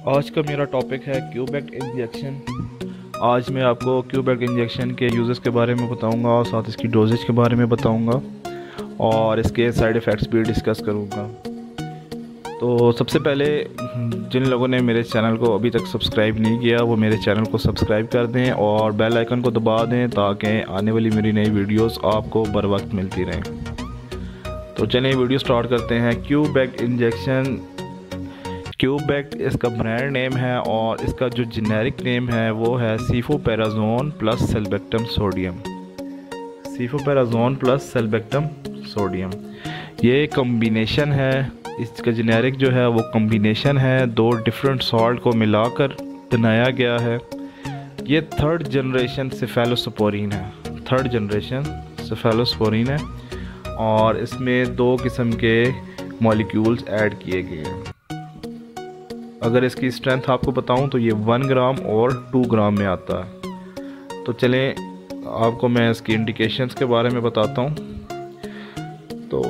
आज का मेरा टॉपिक है क्यूबेक्ट इंजेक्शन। आज मैं आपको क्यूबेक्ट इंजेक्शन के यूजेस के बारे में बताऊंगा और साथ इसकी डोजेज के बारे में बताऊंगा और इसके साइड इफ़ेक्ट्स भी डिस्कस करूंगा। तो सबसे पहले जिन लोगों ने मेरे चैनल को अभी तक सब्सक्राइब नहीं किया वो मेरे चैनल को सब्सक्राइब कर दें और बेल आइकन को दबा दें ताकि आने वाली मेरी नई वीडियोस आपको बर वक्त मिलती रहें। तो चलिए वीडियो स्टार्ट करते हैं। क्यूबेक्ट इंजेक्शन, क्यूबेक्ट इसका ब्रांड नेम है और इसका जो जेनेरिक नेम है वो है सीफोपेराजोन प्लस सेल्बेक्टम सोडियम। सीफोपेराजोन प्लस सेल्बेक्टम सोडियम ये कॉम्बिनेशन है। इसका जेनेरिक जो है वो कॉम्बिनेशन है, दो डिफरेंट सॉल्ट को मिलाकर बनाया गया है। ये थर्ड जनरेशन सेफेलोस्पोरिन है, थर्ड जनरेशन सेफेलोस्पोरिन है और इसमें दो किस्म के मॉलिक्यूल्स ऐड किए गए हैं। अगर इसकी स्ट्रेंथ आपको बताऊं तो ये 1 ग्राम और 2 ग्राम में आता है। तो चलें आपको मैं इसकी इंडिकेशंस के बारे में बताता हूं। तो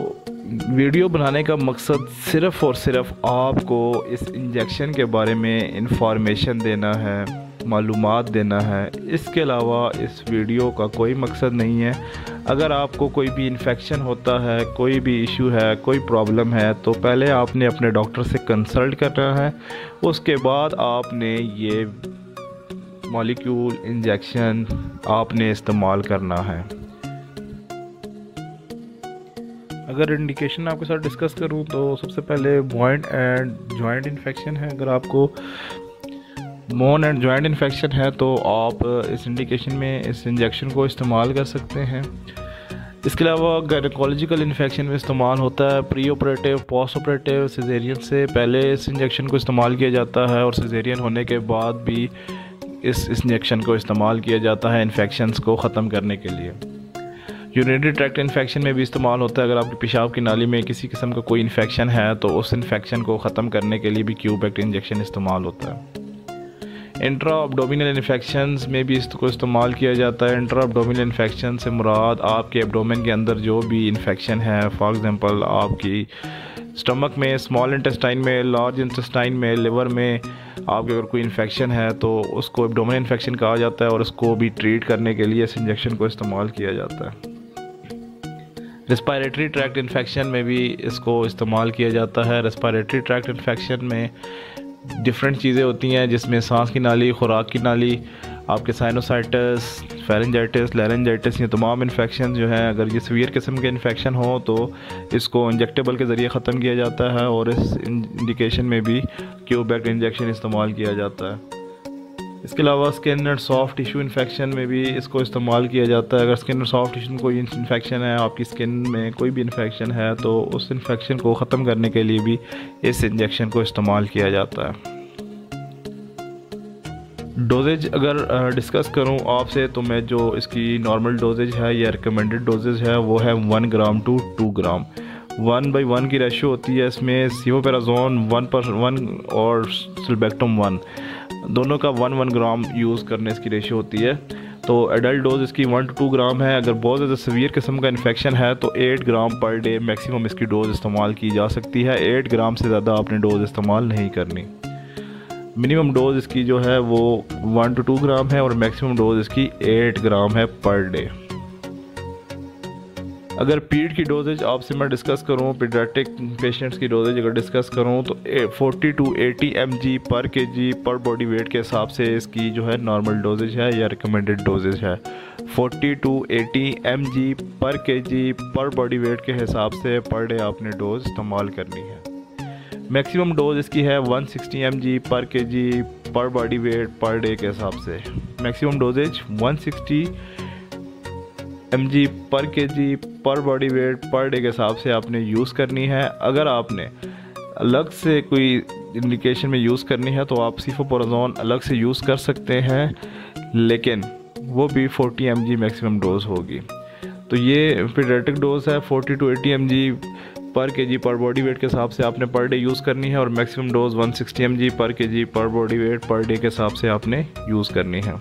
वीडियो बनाने का मकसद सिर्फ़ और सिर्फ आपको इस इंजेक्शन के बारे में इंफॉर्मेशन देना है, मालूमात देना है। इसके अलावा इस वीडियो का कोई मकसद नहीं है। अगर आपको कोई भी इन्फेक्शन होता है, कोई भी इशू है, कोई प्रॉब्लम है तो पहले आपने अपने डॉक्टर से कंसल्ट करना है, उसके बाद आपने ये मॉलिक्यूल इंजेक्शन आपने इस्तेमाल करना है। अगर इंडिकेशन आपके साथ डिस्कस करूं तो सबसे पहले बॉइंट एंड जॉइंट इन्फेक्शन है। अगर आपको बोन एंड जॉइंट इन्फेक्शन है तो आप इस इंडिकेशन में इस इंजेक्शन को इस्तेमाल कर सकते हैं। इसके अलावा गायनेकोलॉजिकल इन्फेक्शन में इस्तेमाल होता है। Pre operative, post operative, caesarean से पहले इस इंजेक्शन को इस्तेमाल किया जाता है और सिजेरियन होने के बाद भी इस इंजेक्शन को इस्तेमाल किया जाता है इन्फेक्शंस को ख़त्म करने के लिए। यूरिनरी ट्रैक्ट इन्फेक्शन में भी इस्तेमाल होता है। अगर आपकी पेशाब की नाली में किसी किस्म का कोई इन्फेक्शन है तो उस इन्फेक्शन को ख़त्म करने के लिए भी क्यूबेक्ट इंजेक्शन इस्तेमाल होता है। इंट्रा एब्डोमिनल इन्फेक्शंस में भी इसको इस्तेमाल किया जाता है। इंट्रा एब्डोमिनल इन्फेक्शन से मुराद आपके एब्डोमेन के अंदर जो भी इन्फेक्शन है, फॉर एग्जांपल आपकी स्टमक में, स्मॉल इंटेस्टाइन में, लार्ज इंटेस्टाइन में, लिवर में आपके अगर कोई इन्फेक्शन है तो उसको एब्डोमिनल इन्फेक्शन कहा जाता है और उसको भी ट्रीट करने के लिए इस इंजेक्शन को इस्तेमाल किया जाता है। रेस्पिरेटरी ट्रैक्ट इन्फेक्शन में भी इसको इस्तेमाल किया जाता है। रेस्पिरेटरी ट्रैक्ट इन्फेक्शन में डिफरेंट चीज़ें होती हैं जिसमें सांस की नाली, खुराक की नाली, आपके साइनोसाइटिस, फेरेंजाइटिस, लैरेंजाइटिस, ये तमाम इन्फेक्शन जो हैं अगर ये सीवियर किस्म के इन्फेक्शन हो तो इसको इंजेक्टेबल के ज़रिए ख़त्म किया जाता है और इस इंडिकेशन में भी क्यूबेक्ट इंजेक्शन इस्तेमाल किया जाता है। इसके अलावा skin and soft tissue infection में भी इसको इस्तेमाल किया जाता है। अगर स्किन और सॉफ्ट टिश्यू में कोई इन्फेक्शन है, आपकी स्किन में कोई भी इन्फेक्शन है तो उस इन्फेक्शन को ख़त्म करने के लिए भी इस इंजेक्शन को इस्तेमाल किया जाता है। डोजेज अगर डिस्कस करूं आपसे तो मैं जो इसकी नॉर्मल डोजेज है या रिकमेंडेड डोजेज है वो है 1 ग्राम टू 2 ग्राम। 1/1 की रेशो होती है। इसमें सीफोपेराजोन 1/1 और सेल्बेक्टम 1 दोनों का 1 ग्राम यूज़ करने इसकी रेशो होती है। तो एडल्ट डोज इसकी 1 to 2 ग्राम है। अगर बहुत ज़्यादा सीवियर किस्म का इन्फेक्शन है तो 8 ग्राम पर डे मैक्सिमम इसकी डोज इस्तेमाल की जा सकती है। 8 ग्राम से ज़्यादा आपने डोज इस्तेमाल नहीं करनी। मिनिमम डोज इसकी जो है वो 1 to 2 ग्राम है और मैक्सिमम डोज इसकी 8 ग्राम है पर डे। अगर पीड की डोजेज आपसे मैं डिस्कस करूँ, पीडियाट्रिक पेशेंट्स की डोजेज अगर डिस्कस करूँ तो 40 to 80 mg पर kg पर बॉडी वेट के हिसाब से इसकी जो है नॉर्मल डोजेज है या रिकमेंडेड डोजेज है। 40 to 80 mg पर kg पर बॉडी वेट के हिसाब से पर डे आपने डोज इस्तेमाल करनी है। मैक्सिमम डोज इसकी है 160 mg पर kg पर बॉडी वेट पर डे के हिसाब से। मैक्सिमम डोजेज 160 mg पर kg पर बॉडी वेट पर डे के हिसाब से आपने यूज़ करनी है। अगर आपने अलग से कोई इंडिकेशन में यूज़ करनी है तो आप सीफोपेराजोन अलग से यूज़ कर सकते हैं, लेकिन वो भी 40 mg मैक्सिमम डोज होगी। तो ये पीडियाट्रिक डोज है 40 to 80 mg पर kg पर बॉडी वेट के हिसाब से आपने पर डे यूज़ करनी है और मैक्सिमम डोज 160 mg पर kg पर बॉडी वेट पर डे के हिसाब से आपने यूज़ करनी है।